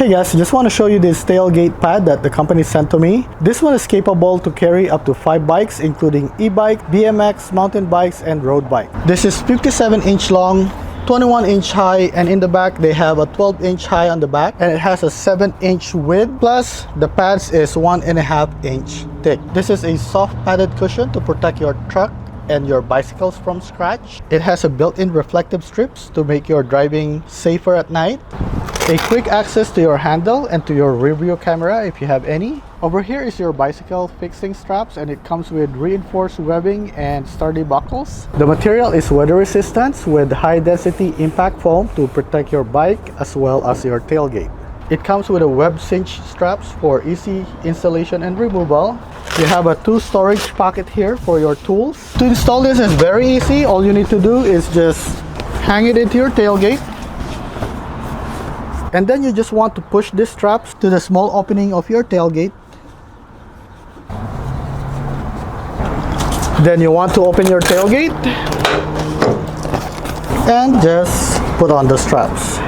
Hey guys, just want to show you this tailgate pad that the company sent to me. This one is capable to carry up to 5 bikes, including e-bike, BMX, mountain bikes, and road bike. This is 57-inch long, 21-inch high, and in the back they have a 12-inch high on the back, and it has a 7-inch width, plus the pads is 1.5-inch thick. This is a soft padded cushion to protect your truck and your bicycles from scratch. It has a built-in reflective strips to make your driving safer at night. A quick access to your handle and to your rear view camera if you have any. Over here is your bicycle fixing straps, and it comes with reinforced webbing and sturdy buckles. The material is weather resistant with high density impact foam to protect your bike as well as your tailgate. It comes with a web cinch straps for easy installation and removal. You have a 2 storage pocket here for your tools. To install this is very easy. All you need to do is just hang it into your tailgate. And then you just want to push these straps to the small opening of your tailgate. Then you want to open your tailgate and just put on the straps.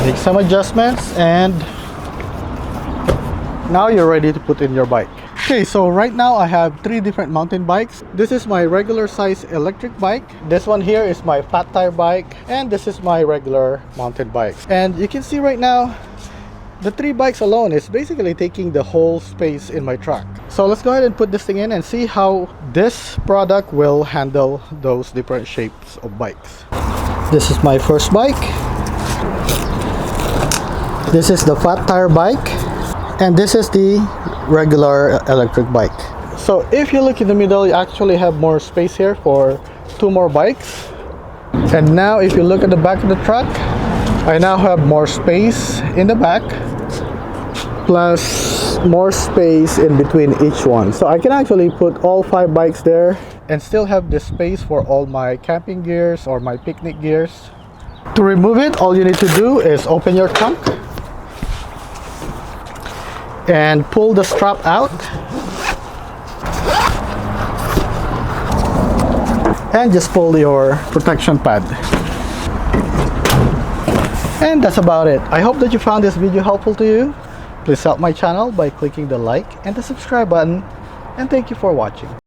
Make some adjustments, and now you're ready to put in your bike. Okay, so right now I have 3 different mountain bikes. This is my regular size electric bike. This one here is my fat tire bike, and this is my regular mountain bike. And you can see right now the 3 bikes alone is basically taking the whole space in my truck. So let's go ahead and put this thing in and see how this product will handle those different shapes of bikes. This is my first bike. This is the fat tire bike, and this is the regular electric bike. So if you look in the middle, you actually have more space here for 2 more bikes. And now if you look at the back of the truck, I now have more space in the back, plus more space in between each one. So I can actually put all 5 bikes there and still have the space for all my camping gears or my picnic gears. To remove it, all you need to do is open your trunk and pull the strap out, and just pull your protection pad. And that's about it. I hope that you found this video helpful to you. Please help my channel by clicking the like and the subscribe button, and thank you for watching.